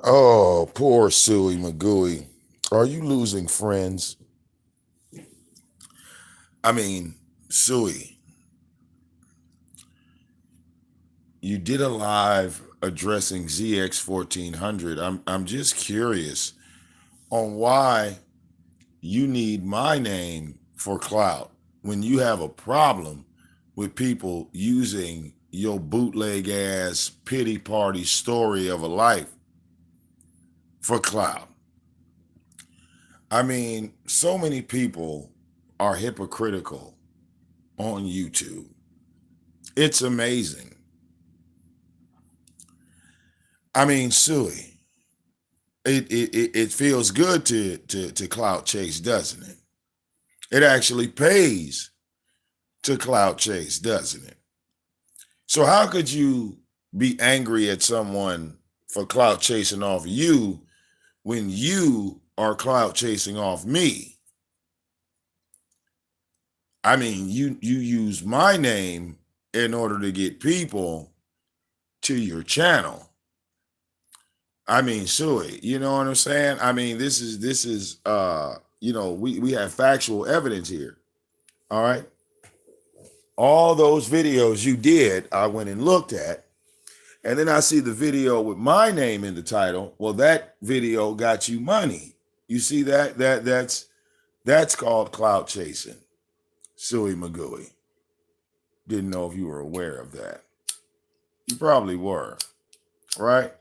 Oh, poor Suey Magooey. Are you losing friends? I mean, Suey, you did a live addressing ZX 1400. I'm just curious on why you need my name for clout when you have a problem with people using your bootleg ass pity party story of a life for clout. I mean, so many people are hypocritical on YouTube. It's amazing. I mean, Suey, it feels good to clout chase, doesn't it? It actually pays to clout chase, doesn't it? So how could you be angry at someone for clout chasing off you when you are clout chasing off me? I mean, you use my name in order to get people to your channel. I mean, Suey, you know what I'm saying? I mean, this is we have factual evidence here. All right. All those videos you did, I went and looked at, and then I see the video with my name in the title. Well, that video got you money. You see that? That's called clout chasing. Suey Magooey. Didn't know if you were aware of that. You probably were, right?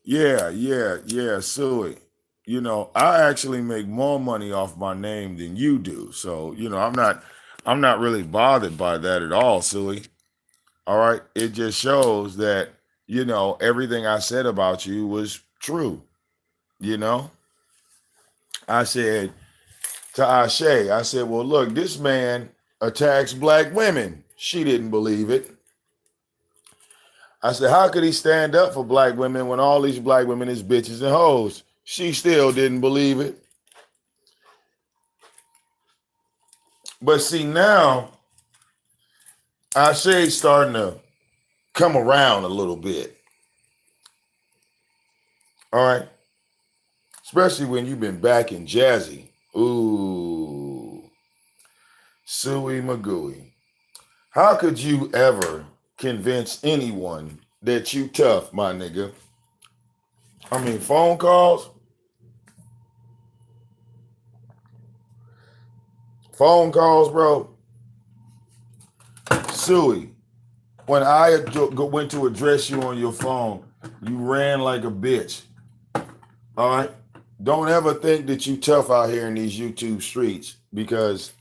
Yeah, Suey. I actually make more money off my name than you do. So, I'm not really bothered by that at all, Suey. All right. It just shows that, everything I said about you was true. You know, I said to Ashe, I said, well, look, this man attacks black women. She didn't believe it. I said, how could he stand up for black women when all these black women is bitches and hoes? She still didn't believe it. But see, now Ashe's starting to come around a little bit. All right. Especially when you've been back in Jazzy. Ooh. Suey Magooey. How could you ever convince anyone that you tough, my nigga? I mean, phone calls? Phone calls, bro. Suey, when I went to address you on your phone, you ran like a bitch. All right? Don't ever think that you tough out here in these YouTube streets because,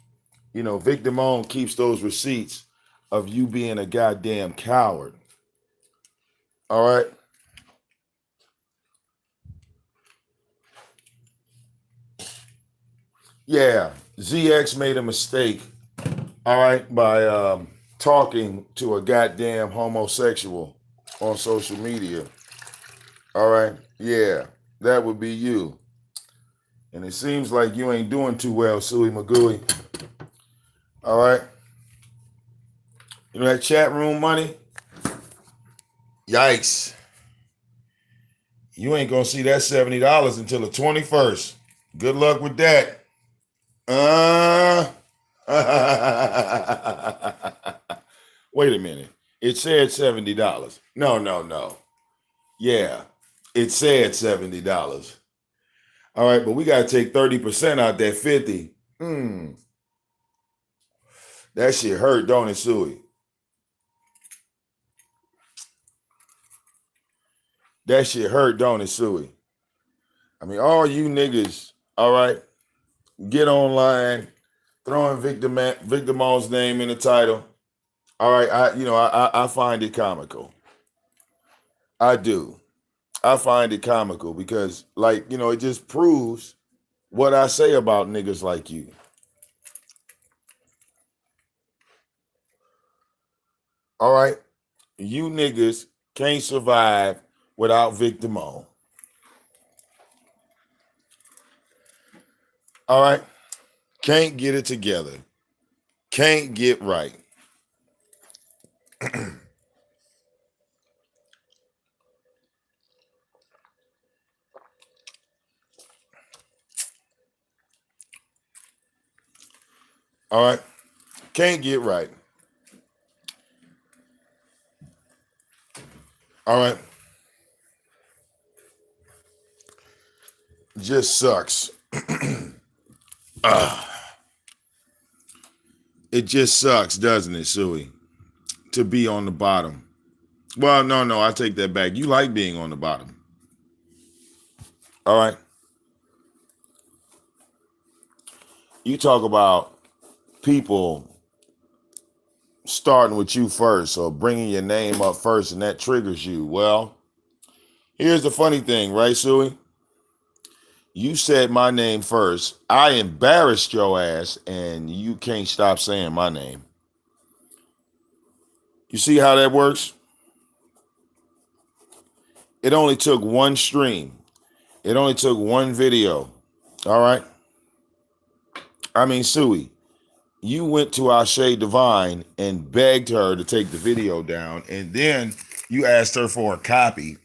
VicDamoane keeps those receipts of you being a goddamn coward. All right? Yeah, ZX made a mistake, all right, by talking to a goddamn homosexual on social media. All right? Yeah, that would be you. And it seems like you ain't doing too well, Suey Magooey. All right? You know that chat room money? Yikes. You ain't gonna see that $70 until the 21st. Good luck with that. Wait a minute. It said $70. No, no, no. Yeah, it said $70. All right, but we gotta take 30% out that 50. That shit hurt, don't it, Suey? That shit hurt, don't it, Suey? I mean, all you niggas, all right, get online, throwing Vicdamone's name in the title. All right, I find it comical. I do. I find it comical because, it just proves what I say about niggas like you. All right, you niggas can't survive without VicDamoane. All right, can't get it together. Can't get right. All right. Can't get right. All right. Just sucks. It just sucks, doesn't it, Suey, to be on the bottom? Well, no, I take that back. You like being on the bottom. All right. You talk about people starting with you first or bringing your name up first, and that triggers you. Well, here's the funny thing, right, Suey? You said my name first. I embarrassed your ass, and you can't stop saying my name. You see how that works? It only took one stream. It only took one video. All right. I mean, Suey, you went to Ashe Divine and begged her to take the video down, and then you asked her for a copy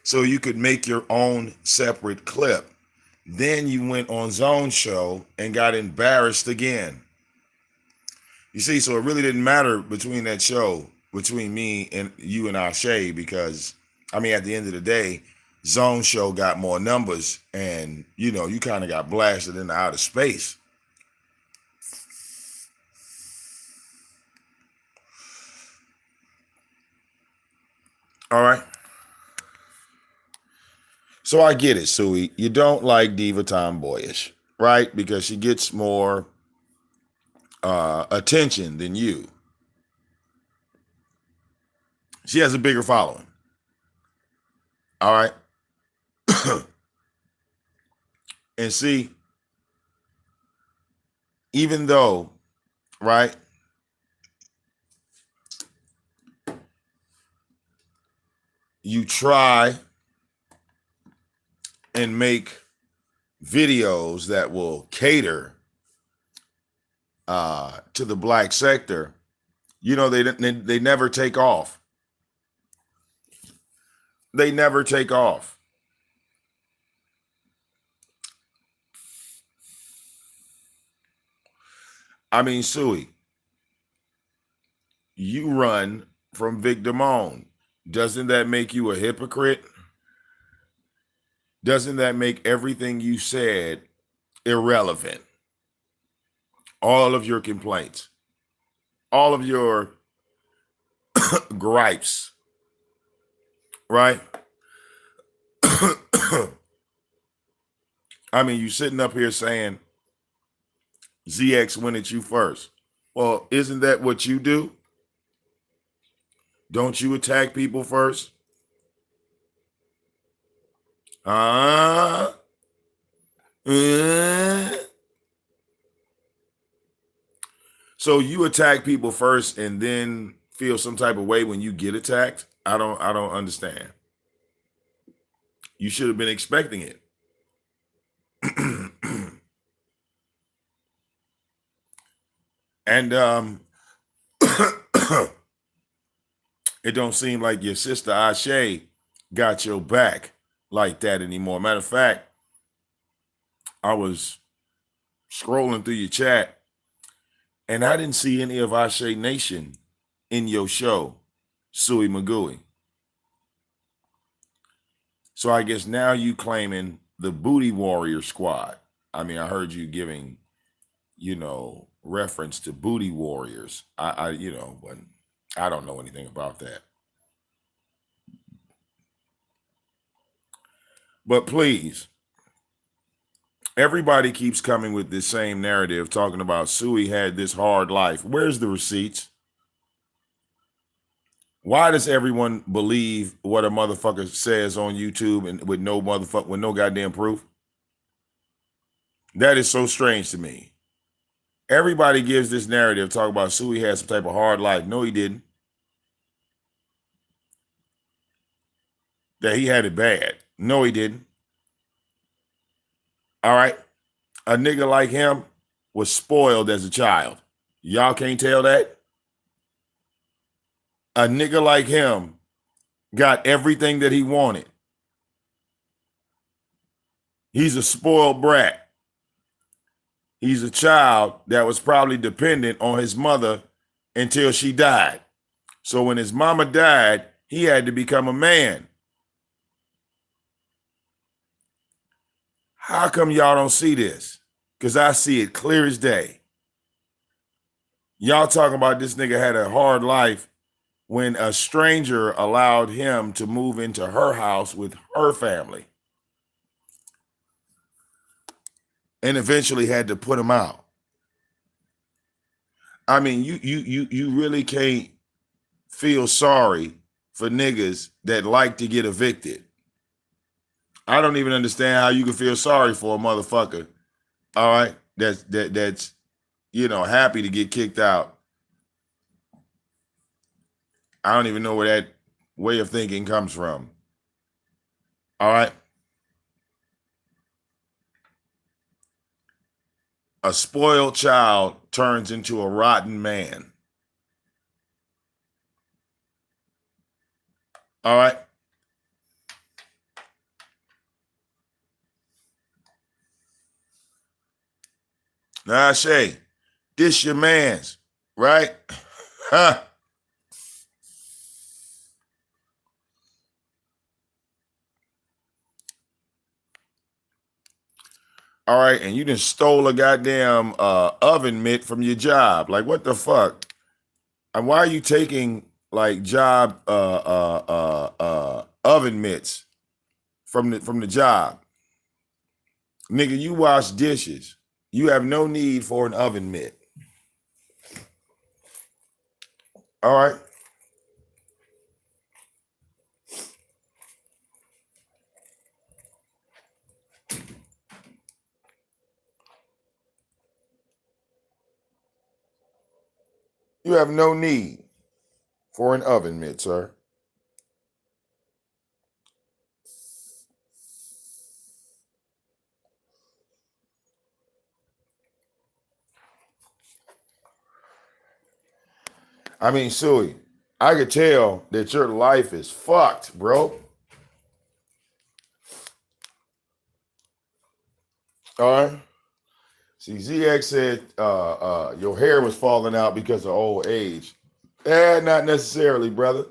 so you could make your own separate clip. Then you went on Zone Show and got embarrassed again. You see, so it really didn't matter between that show, between me and you and Ashe, because, I mean, at the end of the day, Zone Show got more numbers, and, you know, you kind of got blasted into outer space. All right. So I get it, Suey. You don't like Diva Tomboyish, right? Because she gets more attention than you. She has a bigger following. All right. And see, even though, right, you try and make videos that will cater to the black sector, you know, they never take off. They never take off. I mean, Suey, you run from VicDamoane. Doesn't that make you a hypocrite? Doesn't that make everything you said irrelevant? All of your complaints, all of your gripes, right? I mean, you sitting up here saying ZX went at you first. Well, isn't that what you do? Don't you attack people first? Uh, uh. So you attack people first and then feel some type of way when you get attacked? I don't understand. You should have been expecting it. And it don't seem like your sister Ashe got your back like that anymore. Matter of fact, I was scrolling through your chat and I didn't see any of Ashe Nation in your show, Suey Magooey. So I guess now you claiming the Booty Warrior Squad. I mean, I heard you giving, you know, reference to Booty Warriors. You know, but I don't know anything about that. But please, everybody keeps coming with this same narrative talking about Suey had this hard life. Where's the receipts? Why does everyone believe what a motherfucker says on YouTube and with no goddamn proof? That is so strange to me. Everybody gives this narrative talking about Suey had some type of hard life. No, he didn't. That he had it bad. No, he didn't. All right. A nigga like him was spoiled as a child. Y'all can't tell that? A nigga like him got everything that he wanted. He's a spoiled brat. He's a child that was probably dependent on his mother until she died. So when his mama died, he had to become a man. How come y'all don't see this? Because I see it clear as day. Y'all talking about this nigga had a hard life when a stranger allowed him to move into her house with her family and eventually had to put him out. I mean, you really can't feel sorry for niggas that like to get evicted. I don't even understand how you can feel sorry for a motherfucker, all right, that's happy to get kicked out. I don't even know where that way of thinking comes from. All right. A spoiled child turns into a rotten man. All right. Now I say, this your man's, right? Huh. All right, and you just stole a goddamn oven mitt from your job. Like, what the fuck? And why are you taking like job oven mitts from the job? Nigga, you wash dishes. You have no need for an oven mitt. All right. You have no need for an oven mitt, sir. I mean, Suey, I could tell that your life is fucked, bro. All right. See, ZX said your hair was falling out because of old age. Not necessarily, brother.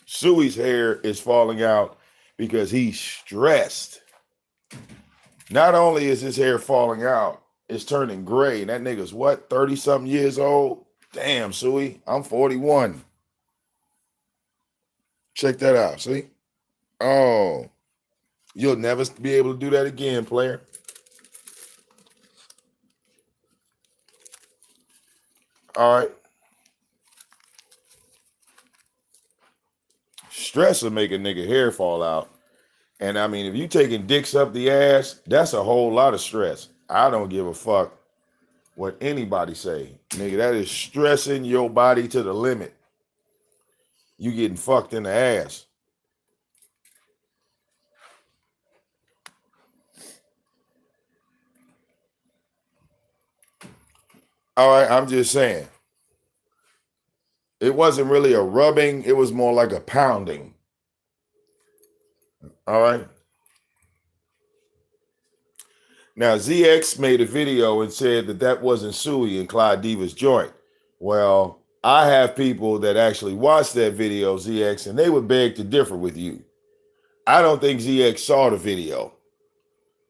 Suey's hair is falling out because he's stressed. Not only is his hair falling out, it's turning gray. And that nigga's what, 30-something years old? Damn, Suey, I'm 41. Check that out, see? Oh, you'll never be able to do that again, player. All right. Stress will make a nigga hair fall out. And I mean, if you taking dicks up the ass, that's a whole lot of stress. I don't give a fuck what anybody say. Nigga, that is stressing your body to the limit. You getting fucked in the ass. All right, I'm just saying. It wasn't really a rubbing. It was more like a pounding. All right. Now, ZX made a video and said that that wasn't Suey and Clyde Diva's joint. Well, I have people that actually watched that video, ZX, and they would beg to differ with you. I don't think ZX saw the video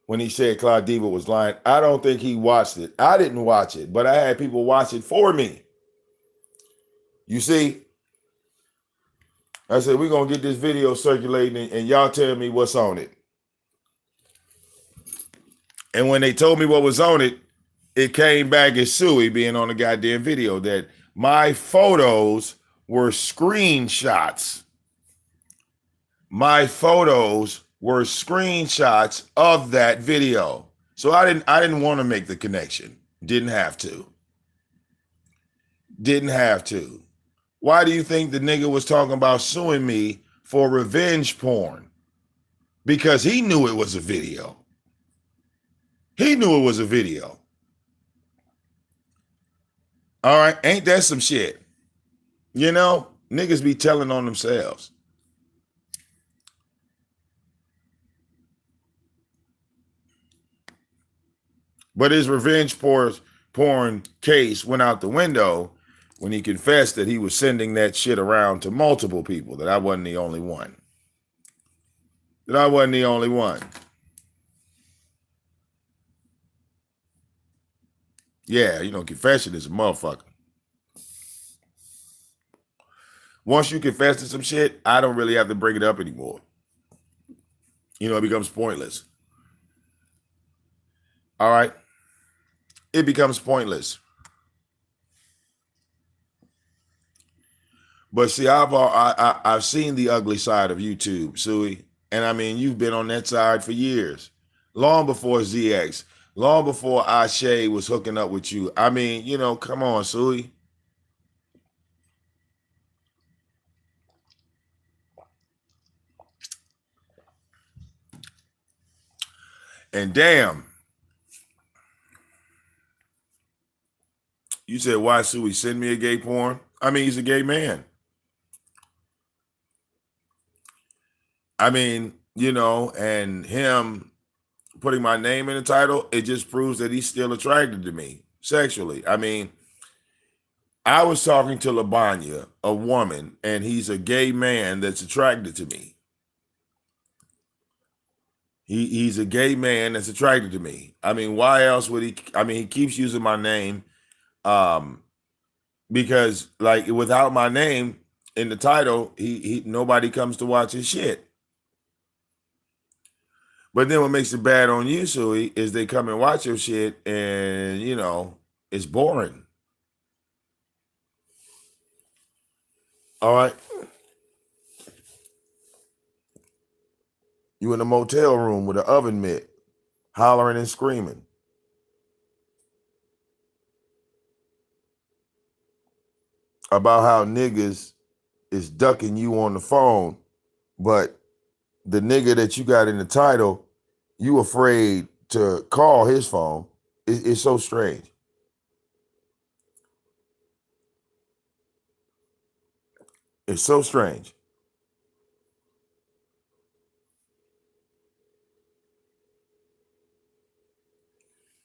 when he said Clyde Diva was lying. I don't think he watched it. I didn't watch it, but I had people watch it for me. You see? I said, we're going to get this video circulating and y'all tell me what's on it. And when they told me what was on it, it came back as Suey being on the goddamn video that my photos were screenshots. My photos were screenshots of that video. So I didn't want to make the connection. Didn't have to. Didn't have to. Why do you think the nigga was talking about suing me for revenge porn? Because he knew it was a video. He knew it was a video. All right, ain't that some shit? You know, niggas be telling on themselves. But his revenge porn case went out the window when he confessed that he was sending that shit around to multiple people, that I wasn't the only one. That I wasn't the only one. Yeah, confession is a motherfucker. Once you confess to some shit, I don't really have to bring it up anymore. It becomes pointless. All right? It becomes pointless. But see, I've seen the ugly side of YouTube, Suey. And I mean, you've been on that side for years. Long before ZX. Long before Ashe was hooking up with you. I mean, come on, Suey. And damn, you said, why Suey send me a gay porn? I mean, he's a gay man. I mean, and him putting my name in the title, it just proves that he's still attracted to me sexually. I mean, I was talking to Labanya, a woman, and he's a gay man that's attracted to me. He's a gay man that's attracted to me. I mean, why else would he? I mean, he keeps using my name, because like without my name in the title, he nobody comes to watch his shit. But then what makes it bad on you, Suey, is they come and watch your shit, and it's boring. All right. You in a motel room with an oven mitt, hollering and screaming. About how niggas is ducking you on the phone, but the nigga that you got in the title, you afraid to call his phone. It's so strange. It's so strange.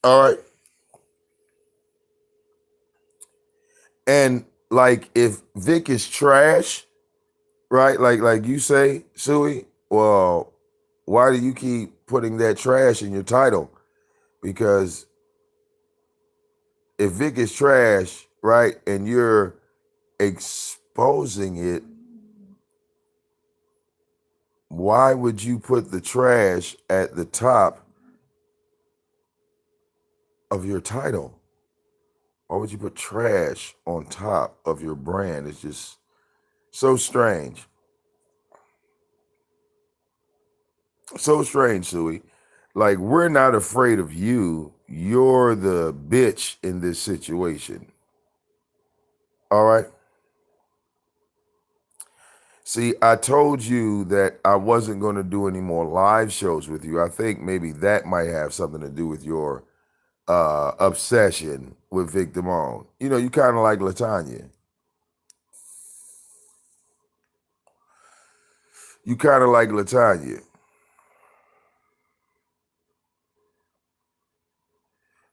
All right. And like if Vic is trash, right? Like you say, Suey, well, why do you keep putting that trash in your title? Because if Vic is trash, right, and you're exposing it, why would you put the trash at the top of your title? Why would you put trash on top of your brand? It's just so strange. So strange, Suey. Like, we're not afraid of you. You're the bitch in this situation. All right? See, I told you that I wasn't going to do any more live shows with you. I think maybe that might have something to do with your obsession with VicDamoane. You kind of like Latanya. You kind of like Latanya.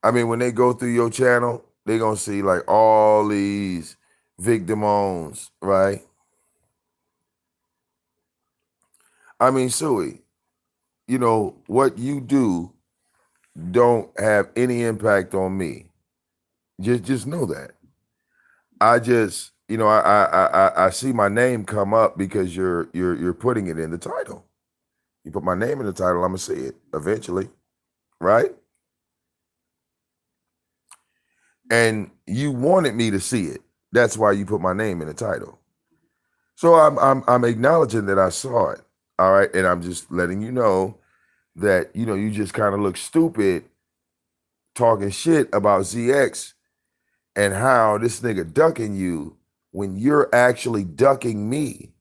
I mean, when they go through your channel, they're going to see like all these VicDamones, right? I mean, Suey, what you do don't have any impact on me. Just know that. I just, I see my name come up because you're putting it in the title. You put my name in the title, I'm gonna see it eventually, right? And you wanted me to see it. That's why you put my name in the title. So I'm acknowledging that I saw it. All right. And I'm just letting you know that, you just kind of look stupid talking shit about ZX and how this nigga ducking you when you're actually ducking me.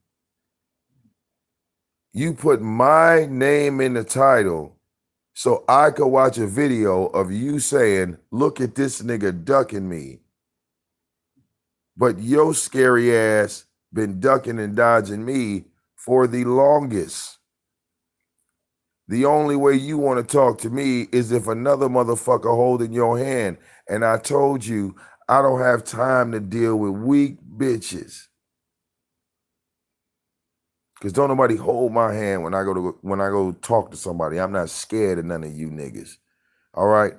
You put my name in the title so I could watch a video of you saying, look at this nigga ducking me. But your scary ass been ducking and dodging me for the longest. The only way you want to talk to me is if another motherfucker holding your hand. And I told you, I don't have time to deal with weak bitches. Cause don't nobody hold my hand when I go talk to somebody. I'm not scared of none of you niggas. All right.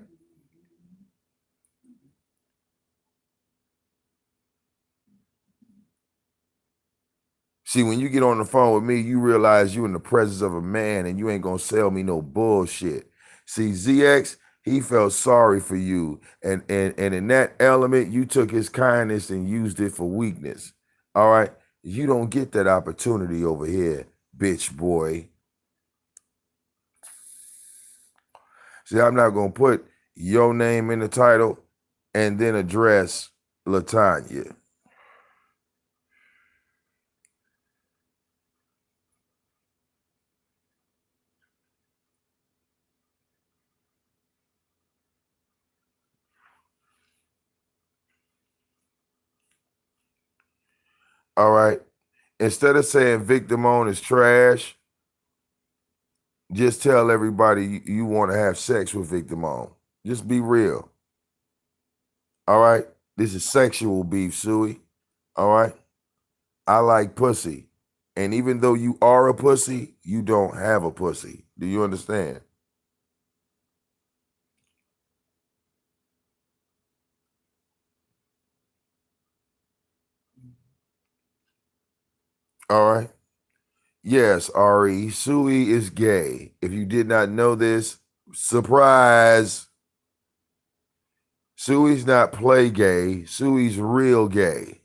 See, when you get on the phone with me, you realize you in the presence of a man and you ain't gonna sell me no bullshit. See, ZX, he felt sorry for you. And in that element, you took his kindness and used it for weakness. All right. You don't get that opportunity over here, bitch boy. See, I'm not gonna put your name in the title and then address Latanya. All right. Instead of saying VicDamoane is trash, just tell everybody you want to have sex with VicDamoane. Just be real. All right. This is sexual beef, Suey. All right. I like pussy. And even though you are a pussy, you don't have a pussy. Do you understand? All right. Yes, Ari, Suey is gay. If you did not know this, surprise. Suey's not play gay. Suey's real gay.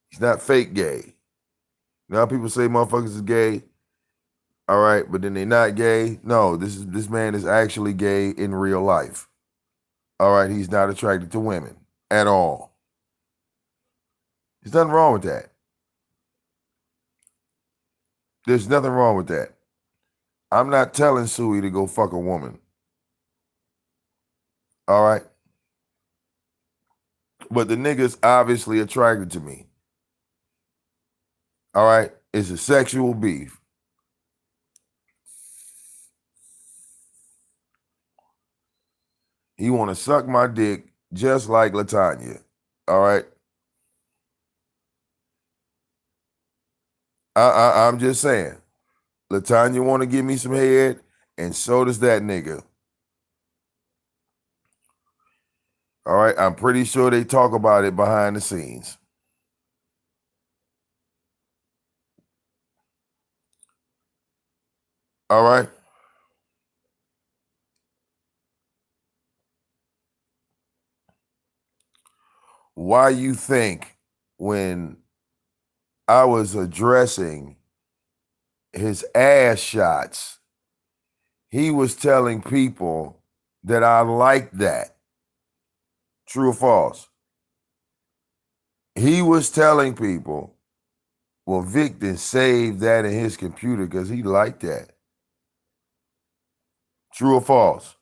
He's not fake gay. Now people say motherfuckers is gay. All right, but then they're not gay. No, this man is actually gay in real life. All right, he's not attracted to women at all. There's nothing wrong with that. There's nothing wrong with that. I'm not telling Suey to go fuck a woman. All right. But the nigga's obviously attracted to me. All right. It's a sexual beef. He want to suck my dick just like Latanya. All right. I'm just saying. Latanya want to give me some head, and so does that nigga. All right. I'm pretty sure they talk about it behind the scenes. All right. Why you think when I was addressing his ass shots, he was telling people that I like that? True or false? He was telling people, well, Victor saved that in his computer because he liked that. True or false?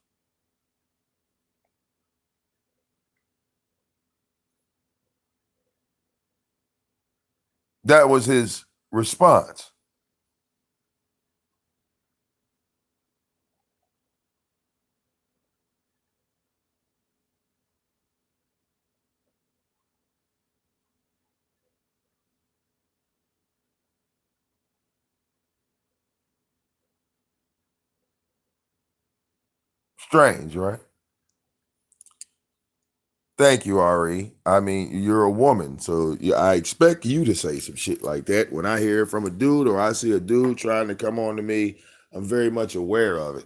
That was his response. Strange, right? Thank you, Ari. I mean, you're a woman, so I expect you to say some shit like that. When I hear it from a dude or I see a dude trying to come on to me, I'm very much aware of it.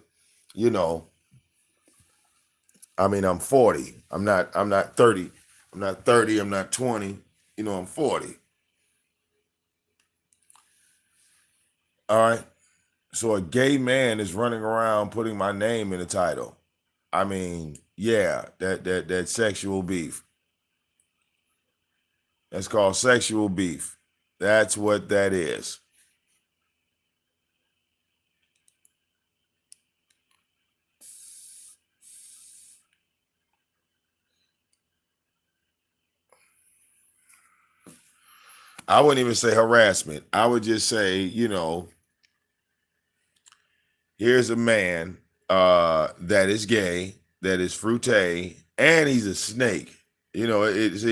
You know, I mean, I'm 40. I'm not 30. I'm not 30, I'm not 20. You know, I'm 40. All right. So a gay man is running around putting my name in the title. I mean, yeah, that sexual beef. That's called sexual beef. That's what that is. I wouldn't even say harassment. I would just say, here's a man that is gay, that is fruité, and he's a snake. You know, it's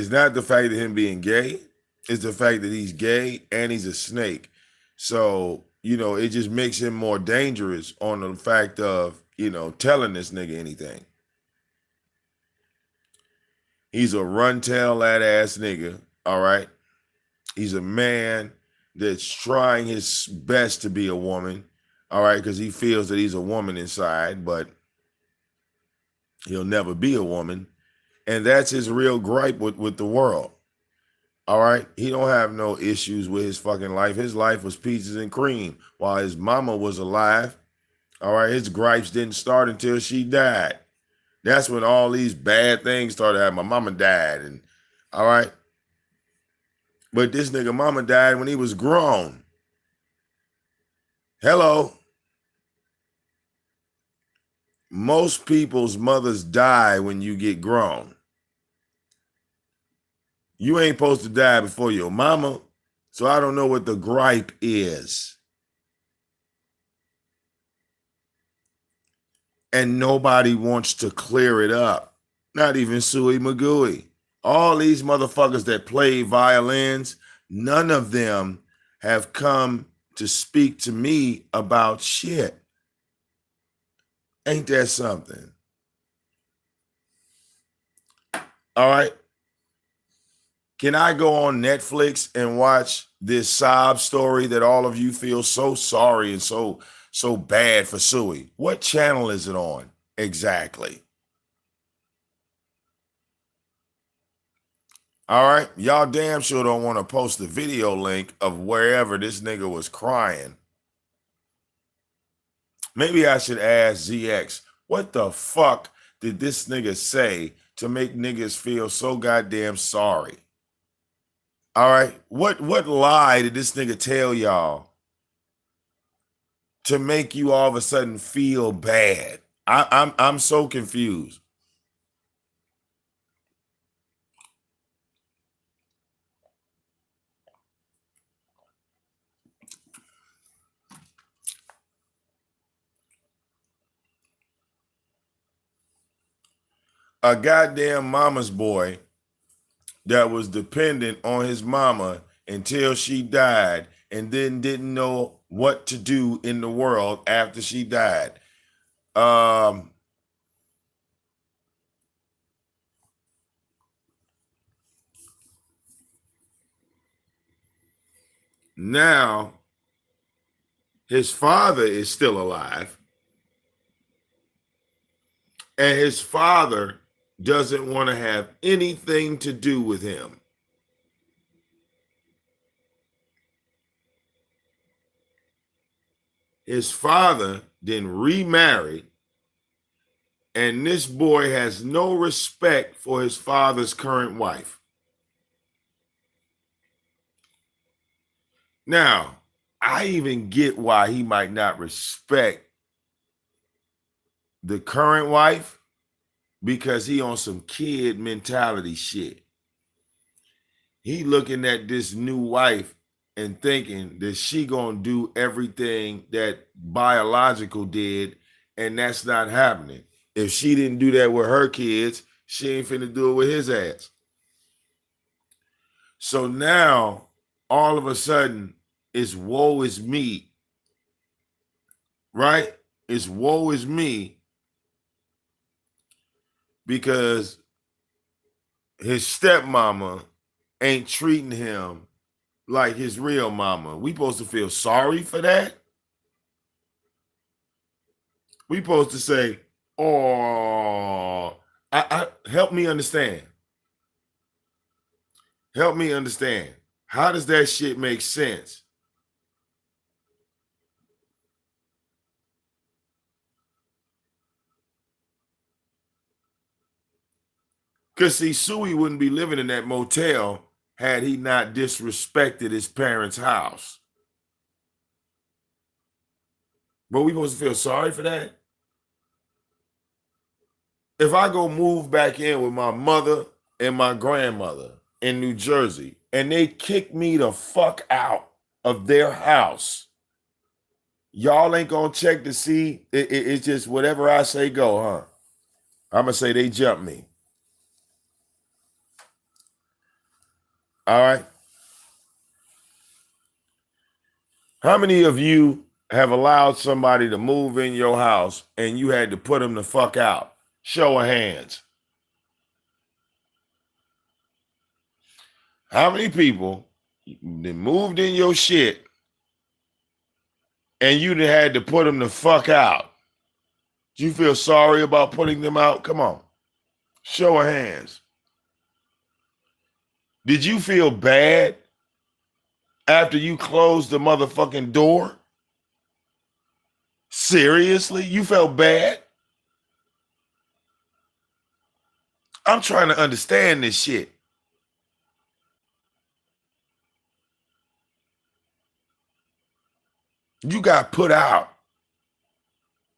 not the fact of him being gay, it's the fact that he's gay and he's a snake. So, you know, it just makes him more dangerous on the fact of, you know, telling this nigga anything. He's a run tell that ass nigga, all right? He's a man that's trying his best to be a woman, all right, because he feels that he's a woman inside, but he'll never be a woman. And that's his real gripe with the world. All right. He don't have no issues with his fucking life. His life was peaches and cream while his mama was alive. All right. His gripes didn't start until she died. That's when all these bad things started happening. My mama died. And all right. But this nigga mama died when he was grown. Hello. Most people's mothers die when you get grown. You ain't supposed to die before your mama, so I don't know what the gripe is. And nobody wants to clear it up. Not even Suey Magooey. All these motherfuckers that play violins, none of them have come to speak to me about shit. Ain't that something? All right. Can I go on Netflix and watch this sob story that all of you feel so sorry and so bad for Suey? What channel is it on exactly? All right. Y'all damn sure don't want to post the video link of wherever this nigga was crying. Maybe I should ask ZX, what the fuck did this nigga say to make niggas feel so goddamn sorry? All right. What lie did this nigga tell y'all to make you all of a sudden feel bad? I'm so confused. A goddamn mama's boy that was dependent on his mama until she died and then didn't know what to do in the world after she died. Now his father is still alive, and his father doesn't want to have anything to do with him. His father then remarried, and this boy has no respect for his father's current wife. Now, I even get why he might not respect the current wife, because he on some kid mentality shit. He looking at this new wife and thinking that she gonna do everything that biological did, and that's not happening. If she didn't do that with her kids, she ain't finna do it with his ass. So now, all of a sudden, it's woe is me, right? It's woe is me because his stepmama ain't treating him like his real mama. We supposed to feel sorry for that? We supposed to say, oh, help me understand. Help me understand. How does that shit make sense? Because see, Suey wouldn't be living in that motel had he not disrespected his parents' house. But we supposed to feel sorry for that? If I go move back in with my mother and my grandmother in New Jersey, and they kick me the fuck out of their house, Y'all ain't gonna check to see. It's just whatever I say go, huh? I'm gonna say they jumped me. All right. How many of you have allowed somebody to move in your house and you had to put them the fuck out? Show of hands. How many people that moved in your shit and you had to put them the fuck out? Do you feel sorry about putting them out? Come on. Show of hands. Did you feel bad after you closed the motherfucking door? Seriously? You felt bad? I'm trying to understand this shit. You got put out.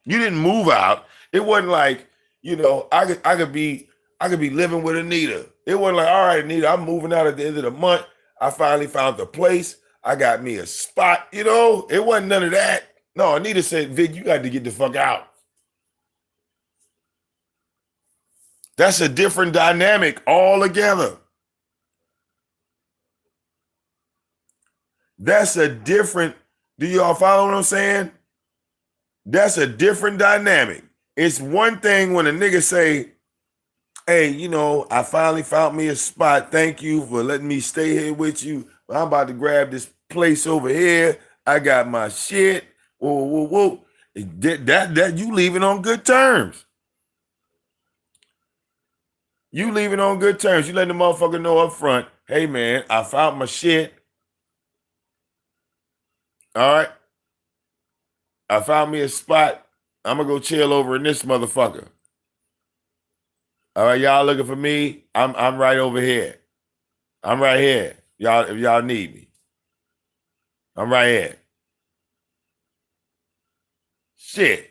You didn't move out. It wasn't like, I could be living with Anita. It wasn't like, all right, Anita, I'm moving out at the end of the month. I finally found the place. I got me a spot, It wasn't none of that. No, Anita said, Vic, you got to get the fuck out. That's a different dynamic altogether. That's a different, do y'all follow what I'm saying? That's a different dynamic. It's one thing when a nigga say, hey, I finally found me a spot. Thank you for letting me stay here with you. I'm about to grab this place over here. I got my shit. Whoa, whoa, whoa. That you leaving on good terms. You leaving on good terms. You letting the motherfucker know up front, hey man, I found my shit. All right. I found me a spot. I'm gonna go chill over in this motherfucker. All right, y'all looking for me? I'm right over here. I'm right here. Y'all, if y'all need me. I'm right here. Shit.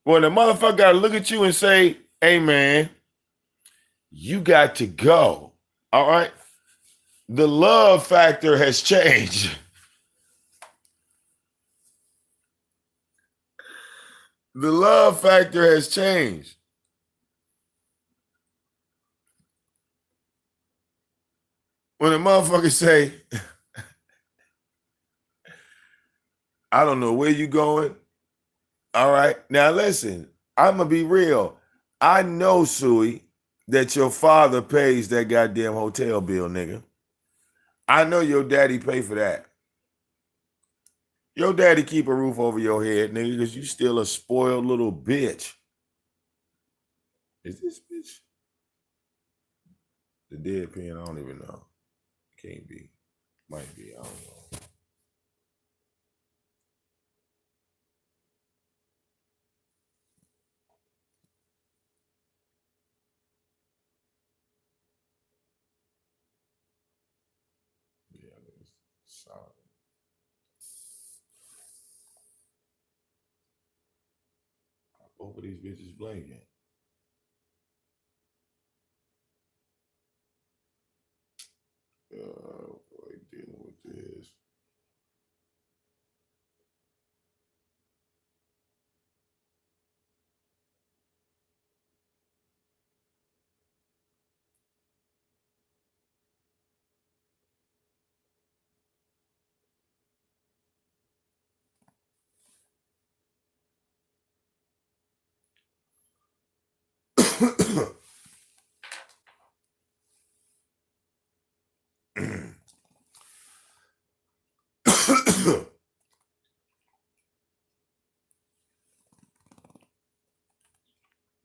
When the motherfucker gotta look at you and say, hey man, you got to go. All right. The love factor has changed. The love factor has changed. When a motherfucker say, I don't know where you going. All right. Now listen, I'm gonna be real. I know, Suey, that your father pays that goddamn hotel bill, nigga. I know your daddy pay for that. Your daddy keep a roof over your head, nigga, because you still a spoiled little bitch. Is this bitch the dead pen? I don't even know. Can't be. Might be. I don't know. Yeah, it's solid. Both of these bitches blanking. Boy, dealing with this.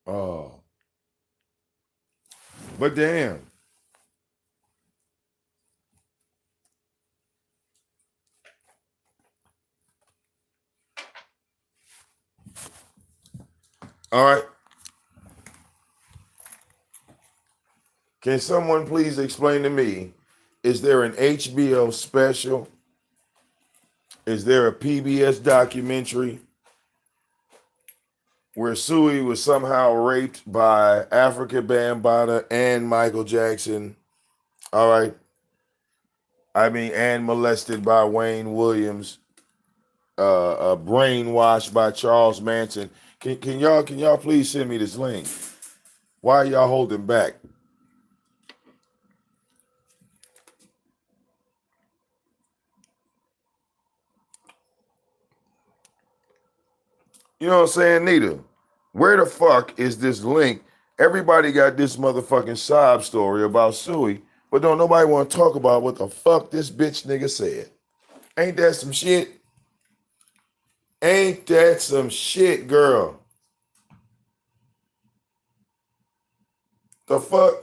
Oh, but damn. All right. Can someone please explain to me, is there an HBO special? Is there a PBS documentary where Suey was somehow raped by Africa Bambaataa and Michael Jackson? All right. I mean, and molested by Wayne Williams. Brainwashed by Charles Manson. Can y'all please send me this link? Why are y'all holding back? You know what I'm saying, Nita? Where the fuck is this link? Everybody got this motherfucking sob story about Suey, but don't nobody want to talk about what the fuck this bitch nigga said. Ain't that some shit? Ain't that some shit, girl? The fuck?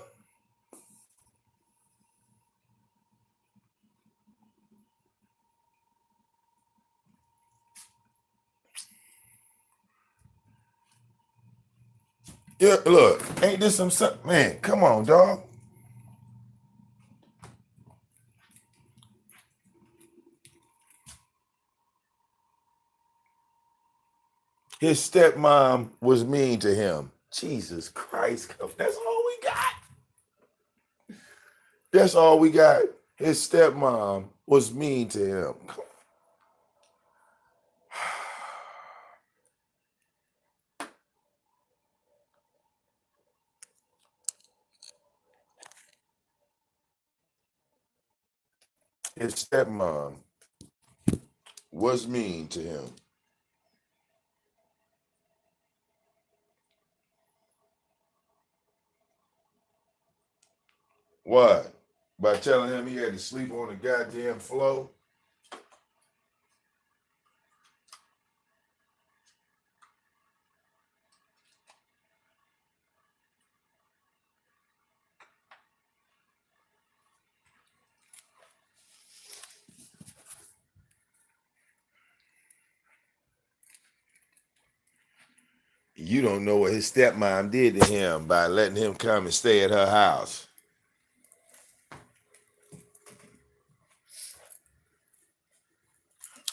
Yeah, look, ain't this some man? Come on, dog. His stepmom was mean to him. Jesus Christ, that's all we got. That's all we got. His stepmom was mean to him. His stepmom was mean to him. What? By telling him he had to sleep on the goddamn floor? You don't know what his stepmom did to him by letting him come and stay at her house.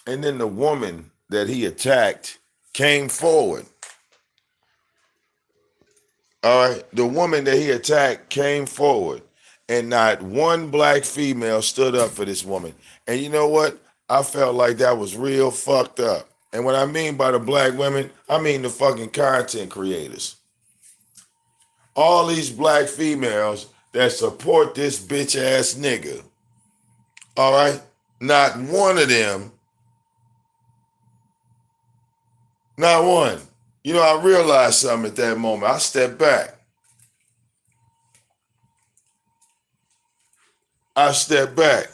And then the woman that he attacked came forward. All right. The woman that he attacked came forward. And not one black female stood up for this woman. And you know what? I felt like that was real fucked up. And what I mean by the black women, I mean the fucking content creators. All these black females that support this bitch ass nigga. All right? Not one of them. Not one. You know, I realized something at that moment. I stepped back. I stepped back.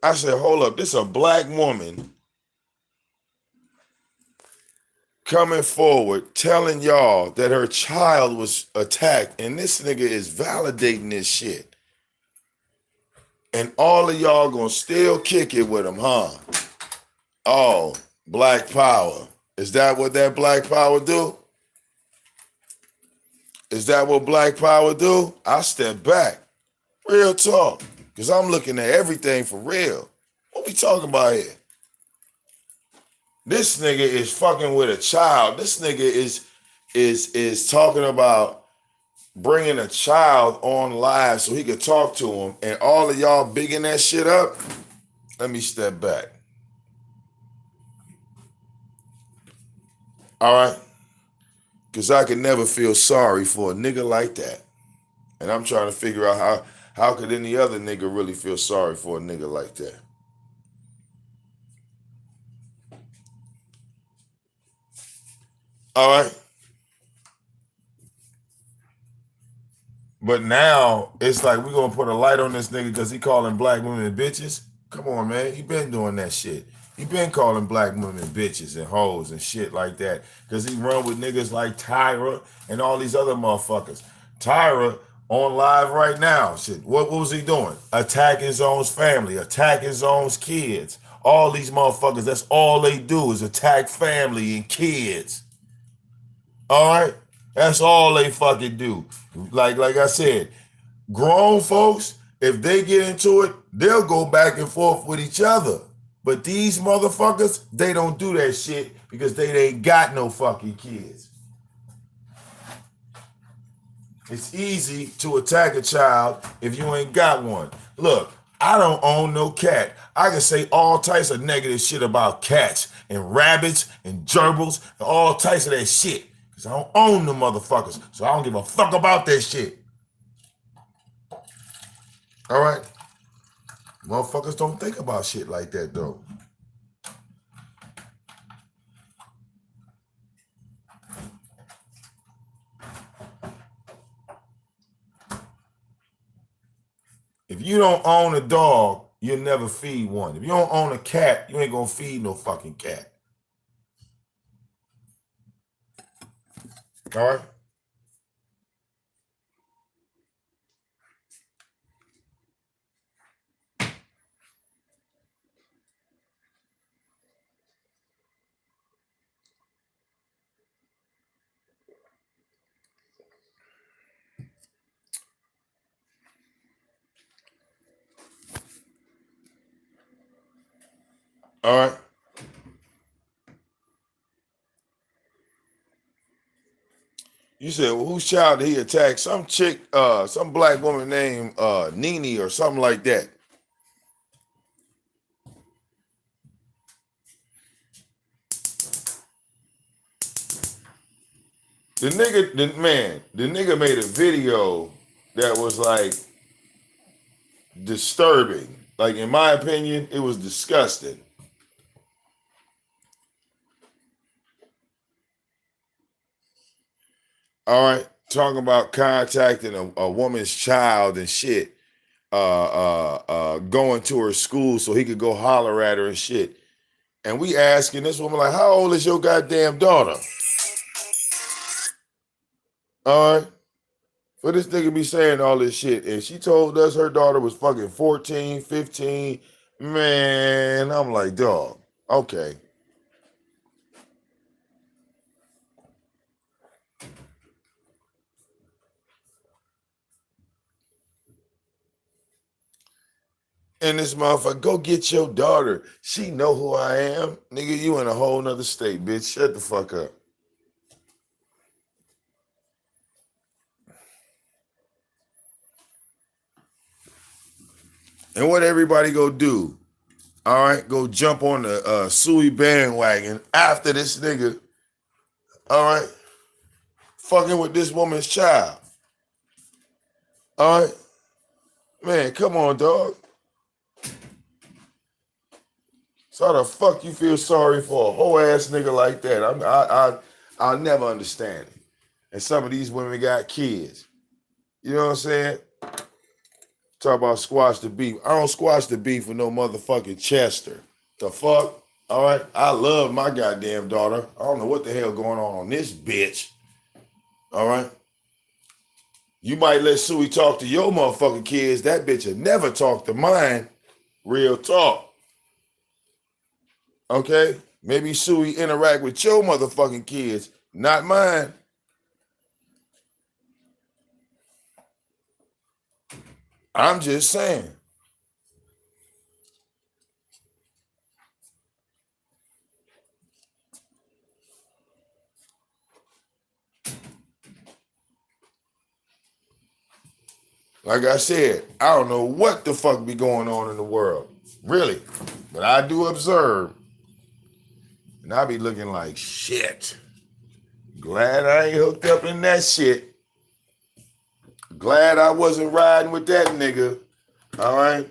I said, hold up, this is a black woman coming forward telling y'all that her child was attacked, and this nigga is validating this shit. And all of y'all gonna still kick it with him, huh? Oh, black power. Is that what that black power do? Is that what black power do? I step back. Real talk. Because I'm looking at everything for real. What we talking about here? This nigga is fucking with a child. This nigga is talking about bringing a child on live so he could talk to him, and all of y'all bigging that shit up. Let me step back. All right? Because I could never feel sorry for a nigga like that. And I'm trying to figure out how could any other nigga really feel sorry for a nigga like that? All right? But now it's like we're gonna put a light on this nigga because he calling black women bitches. Come on, man. He been doing that shit. He been calling black women bitches and hoes and shit like that. Because he run with niggas like Tyra and all these other motherfuckers. Tyra on live right now. Shit. What was he doing? Attacking Zone's family, attacking Zone's kids. All these motherfuckers, that's all they do is attack family and kids. All right? That's all they fucking do. Like I said, grown folks, if they get into it, they'll go back and forth with each other. But these motherfuckers, they don't do that shit because they ain't got no fucking kids. It's easy to attack a child if you ain't got one. Look, I don't own no cat. I can say all types of negative shit about cats and rabbits and gerbils and all types of that shit. Because I don't own them motherfuckers. So I don't give a fuck about that shit. All right? Motherfuckers don't think about shit like that, though. If you don't own a dog, you'll never feed one. If you don't own a cat, you ain't gonna feed no fucking cat. All right? All right? You said, well, whose child did he attack? Some chick, some black woman named Nene or something like that. The nigga made a video that was like disturbing. Like, in my opinion, it was disgusting. All right, talking about contacting a woman's child and shit, going to her school so he could go holler at her and shit. And we asking this woman, like, how old is your goddamn daughter? All right, for this nigga be saying all this shit. And she told us her daughter was fucking 14, 15. Man, I'm like, dog, okay. And this motherfucker, go get your daughter. She know who I am. Nigga, you in a whole nother state, bitch. Shut the fuck up. And what everybody go do? All right, go jump on the Suey bandwagon after this nigga. All right, fucking with this woman's child. All right, man, come on, dog. So how the fuck you feel sorry for a whole ass nigga like that? I'll never understand it. And some of these women got kids. You know what I'm saying? Talk about squash the beef. I don't squash the beef with no motherfucking Chester. The fuck? All right? I love my goddamn daughter. I don't know what the hell going on this bitch. All right? You might let Suey talk to your motherfucking kids. That bitch will never talk to mine. Real talk. Okay? Maybe Suey interact with your motherfucking kids, not mine. I'm just saying. Like I said, I don't know what the fuck be going on in the world. Really. But I do observe. And I be looking like, shit. Glad I ain't hooked up in that shit. Glad I wasn't riding with that nigga. All right?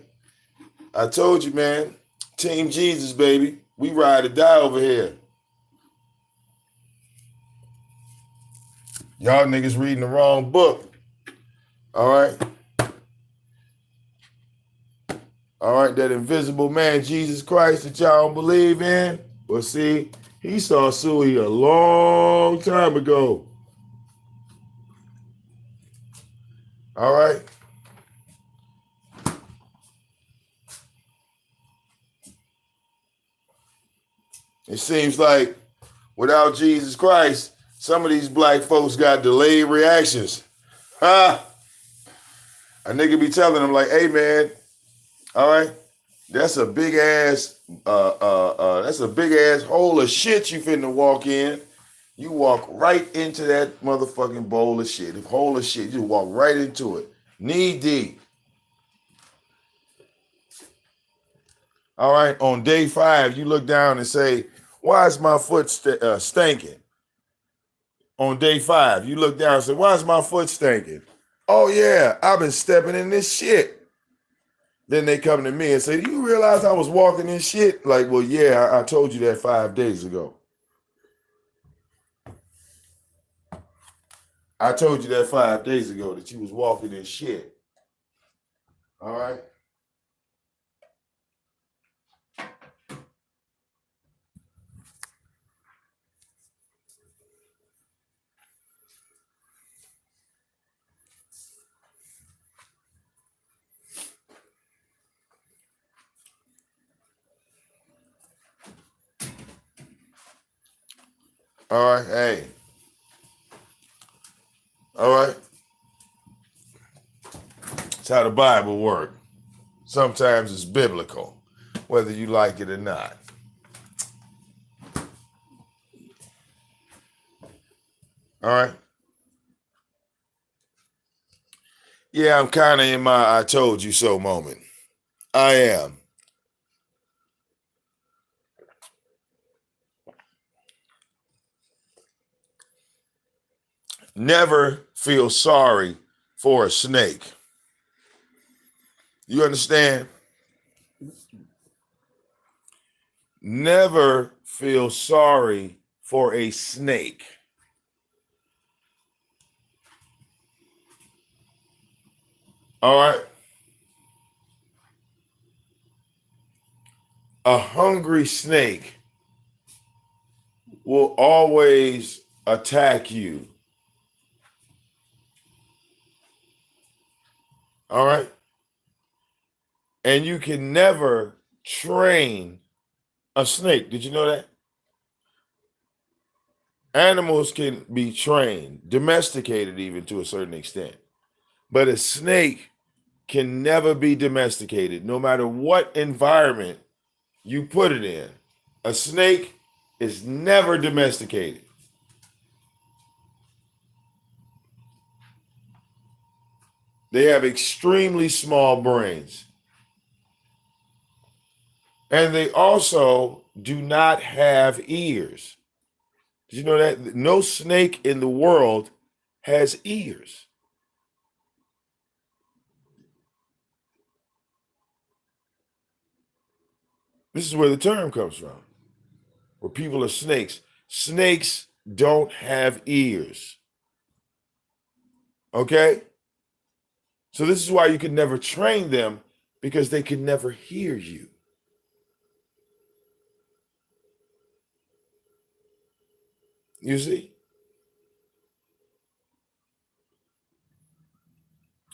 I told you, man. Team Jesus, baby. We ride or die over here. Y'all niggas reading the wrong book. All right? All right, that invisible man, Jesus Christ, that y'all don't believe in. Well, see, he saw Suey a long time ago. All right? It seems like without Jesus Christ, some of these black folks got delayed reactions. Ha! A nigga be telling them like, hey, man, all right, that's a big ass hole of shit you finna walk in. You walk right into that motherfucking bowl of shit, hole of shit. You walk right into it, knee deep. All right. On day 5, you look down and say, why is my foot stinking? On day 5, you look down and say, why is my foot stinking? Oh, yeah, I've been stepping in this shit. Then they come to me and say, do you realize I was walking in shit? Like, well, yeah, I told you that 5 days ago. I told you that 5 days ago that you was walking in shit. All right. All right. Hey. All right. It's how the Bible works. Sometimes it's biblical, whether you like it or not. All right. Yeah, I'm kind of in my I told you so moment. I am. Never feel sorry for a snake. You understand? Never feel sorry for a snake. All right. A hungry snake will always attack you. All right. And you can never train a snake. Did you know that? Animals can be trained, domesticated even to a certain extent. But a snake can never be domesticated, no matter what environment you put it in. A snake is never domesticated. They have extremely small brains. And they also do not have ears. Did you know that? No snake in the world has ears. This is where the term comes from, where people are snakes. Snakes don't have ears. Okay? So this is why you can never train them, because they can never hear you. You see?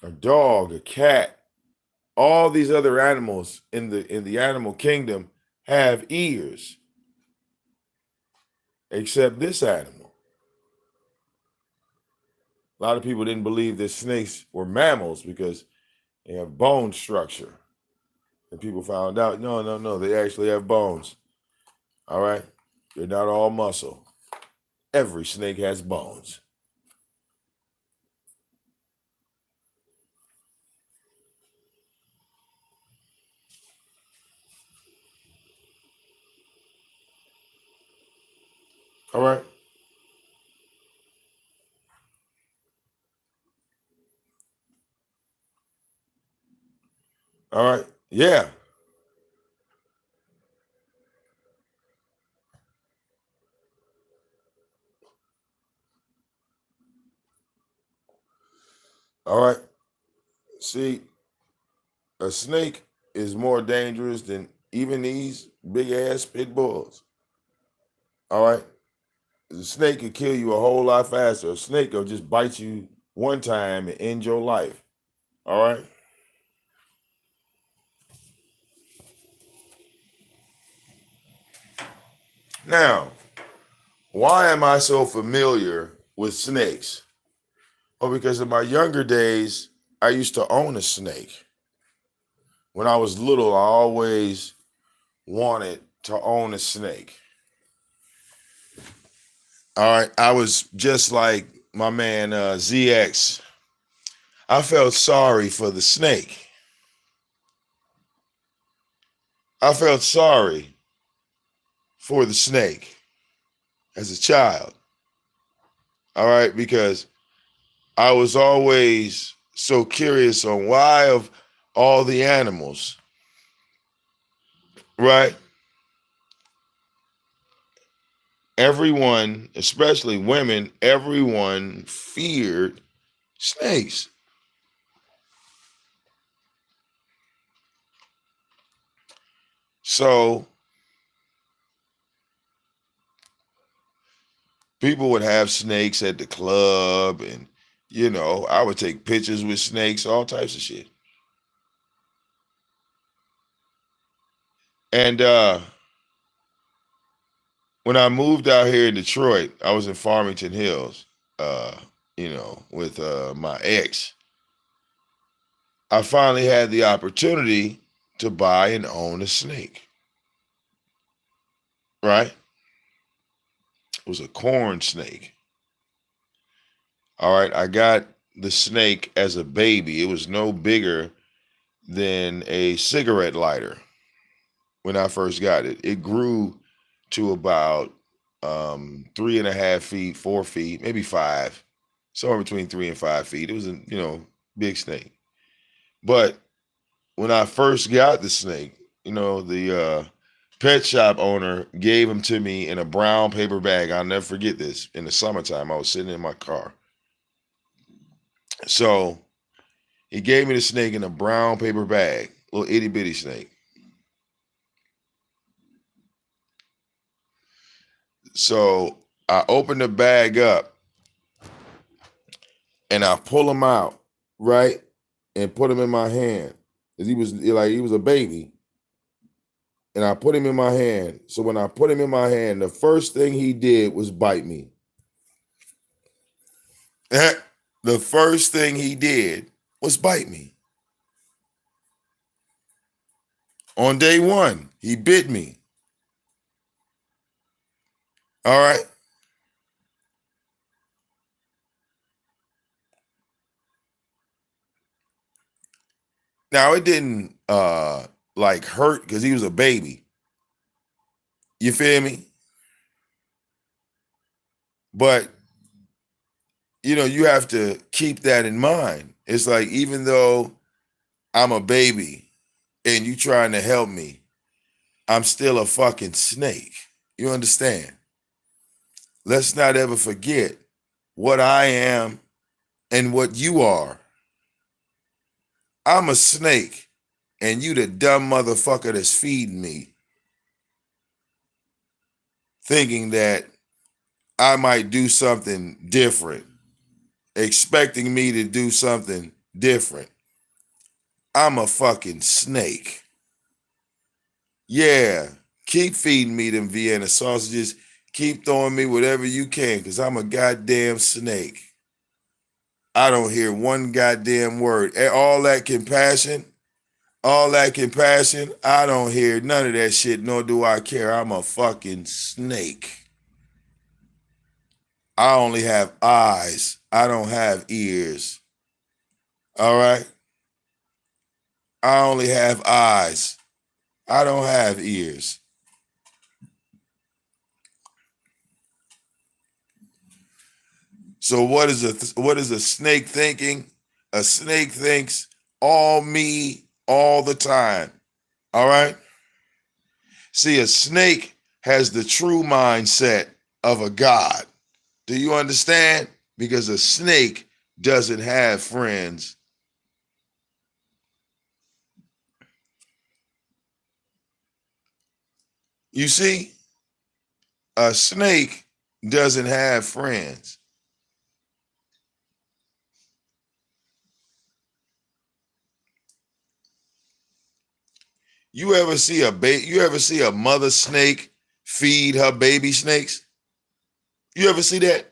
A dog, a cat, all these other animals in the animal kingdom have ears, except this animal. A lot of people didn't believe that snakes were mammals because they have bone structure. And people found out, no, they actually have bones. All right? They're not all muscle. Every snake has bones. All right? All right? Yeah. All right. See, a snake is more dangerous than even these big ass pit bulls. All right. The snake could kill you a whole lot faster. A snake will just bite you one time and end your life. All right. Now, why am I so familiar with snakes? Well, because in my younger days, I used to own a snake. When I was little, I always wanted to own a snake. All right. I was just like my man ZX. I felt sorry for the snake. I felt sorry for the snake as a child. All right, because I was always so curious on why of all the animals, right? Everyone, especially women, everyone feared snakes. So people would have snakes at the club, and I would take pictures with snakes, all types of shit. And when I moved out here in Detroit, I was in Farmington Hills, uh, with my ex. I finally had the opportunity to buy and own a snake, right? It was a corn snake. All right, I got the snake as a baby. It was no bigger than a cigarette lighter when I first got it. It grew to about 3.5 feet, 4 feet, maybe five, somewhere between 3 and 5 feet. It was a big snake. But when I first got the snake, the pet shop owner gave him to me in a brown paper bag. I'll never forget this. In the summertime, I was sitting in my car. So he gave me the snake in a brown paper bag, little itty bitty snake. So I opened the bag up and I pull him out, right? And put him in my hand. Cause he was a baby. And I put him in my hand. So when I put him in my hand, the first thing he did was bite me. The first thing he did was bite me. On day one, he bit me. All right. Now it didn't like hurt because he was a baby. You feel me? But you have to keep that in mind. It's like, even though I'm a baby and you trying to help me, I'm still a fucking snake. You understand? Let's not ever forget what I am and what you are. I'm a snake, and you the dumb motherfucker that's feeding me, thinking that I might do something different, expecting me to do something different. I'm a fucking snake. Yeah, keep feeding me them Vienna sausages. Keep throwing me whatever you can, because I'm a goddamn snake. I don't hear one goddamn word. All that compassion, I don't hear none of that shit, nor do I care. I'm a fucking snake. I only have eyes. I don't have ears. All right? I only have eyes. I don't have ears. So what is a snake thinking? A snake thinks all me all the time. All right? See, a snake has the true mindset of a god. Do you understand? Because a snake doesn't have friends. You see, a snake doesn't have friends. You ever see a mother snake feed her baby snakes? You ever see that?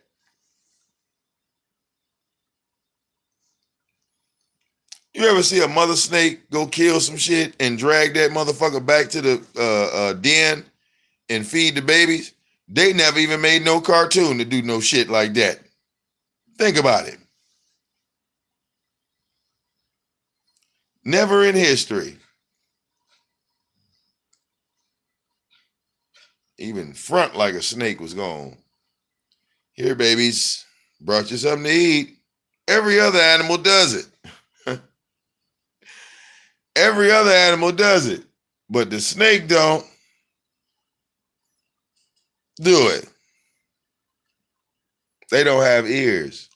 You ever see a mother snake go kill some shit and drag that motherfucker back to the den and feed the babies? They never even made no cartoon to do no shit like that. Think about it. Never in history. Even front like a snake was gone. Here, babies, brought you something to eat. Every other animal does it. Every other animal does it. But the snake don't do it. They don't have ears.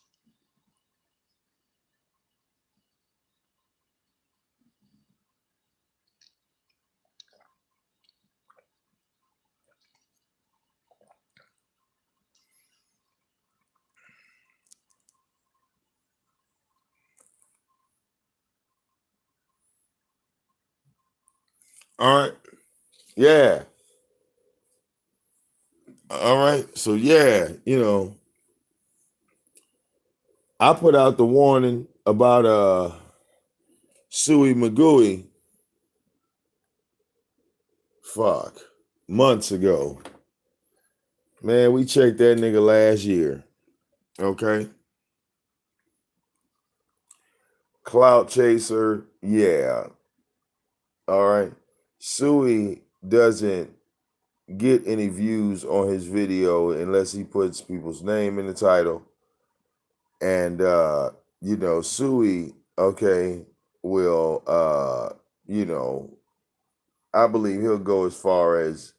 All right. Yeah. All right. So yeah, I put out the warning about Suey Magooey, fuck, months ago. Man, we checked that nigga last year. Okay. Clout chaser, yeah. All right. Suey doesn't get any views on his video unless he puts people's name in the title. And Suey, okay, will I believe he'll go as far as,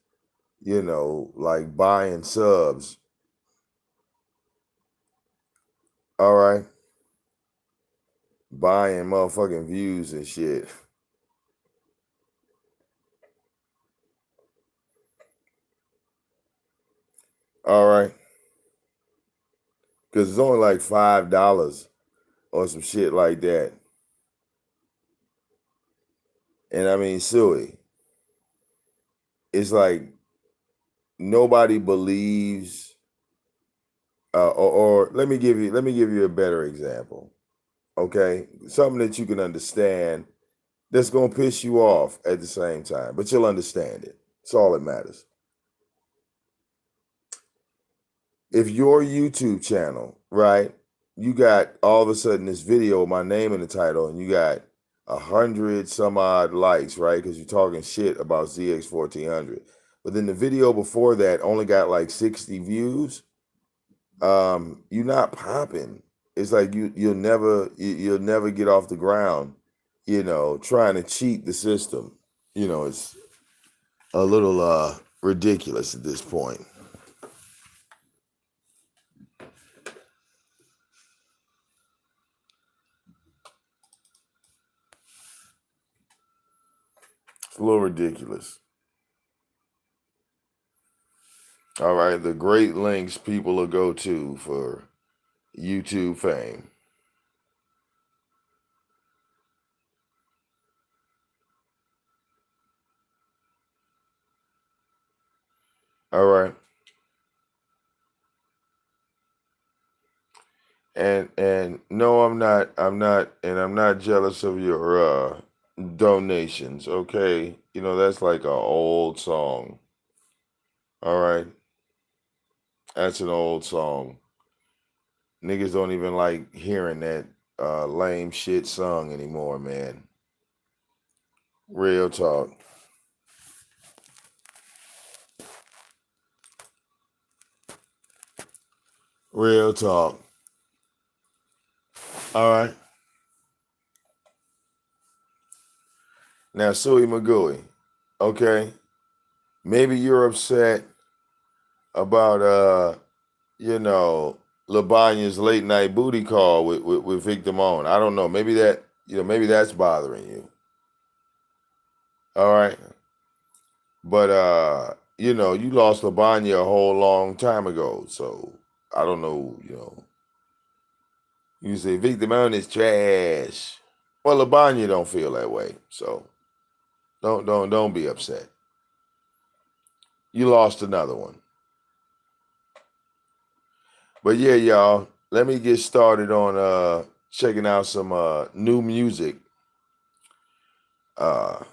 like buying subs. All right. Buying motherfucking views and shit. All right. Because it's only like $5 or some shit like that. And I mean, Suey, it's like nobody believes. Or let me give you a better example. Okay, something that you can understand that's gonna piss you off at the same time, but you'll understand it. It's all that matters. If your YouTube channel, right, you got all of a sudden this video with my name in the title, and you got 100 some odd likes, right? Because you're talking shit about ZX1400. But then the video before that only got like 60 views. You're not popping. It's like you'll never get off the ground, trying to cheat the system. It's a little ridiculous at this point. It's a little ridiculous. All right, the great lengths people will go to for YouTube fame. All right. And no, I'm not jealous of your donations, okay? That's like an old song. All right. That's an old song. Niggas don't even like hearing that lame shit song anymore, man. Real talk. Real talk. All right. Now, Suey Magooey, okay? Maybe you're upset about Labanya's late night booty call with VicDamoane. I don't know. Maybe maybe that's bothering you. All right. But you lost Labanya a whole long time ago. So I don't know, You say VicDamoane is trash. Well, Labanya don't feel that way. So don't be upset. You lost another one. But yeah, y'all, let me get started on checking out some new music. Got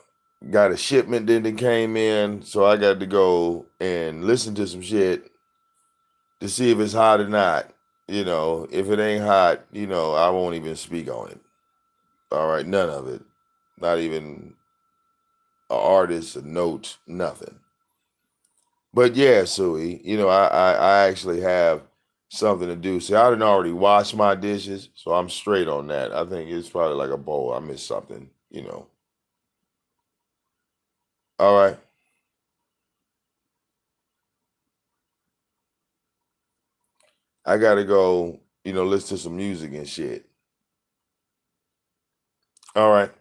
a shipment that came in, so I got to go and listen to some shit to see if it's hot or not. If it ain't hot, I won't even speak on it. All right, none of it. Not even an artist, a note, nothing. But yeah, Suey, I actually have something to do. See, I didn't already wash my dishes, so I'm straight on that. I think it's probably like a bowl. I missed something. All right. I gotta go, listen to some music and shit. All right.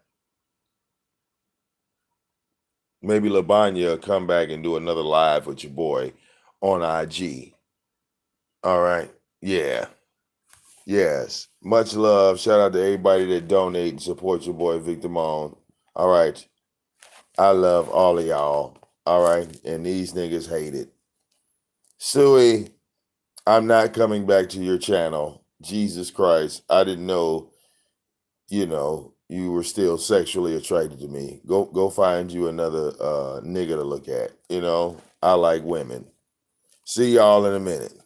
Maybe Labanya will come back and do another live with your boy on IG. All right. Yeah. Yes. Much love. Shout out to everybody that donate and support your boy VicDamoane. All right. I love all of y'all. All right. And these niggas hate it. Suey, I'm not coming back to your channel. Jesus Christ. I didn't know, you were still sexually attracted to me. Go find you another nigga to look at. I like women. See y'all in a minute.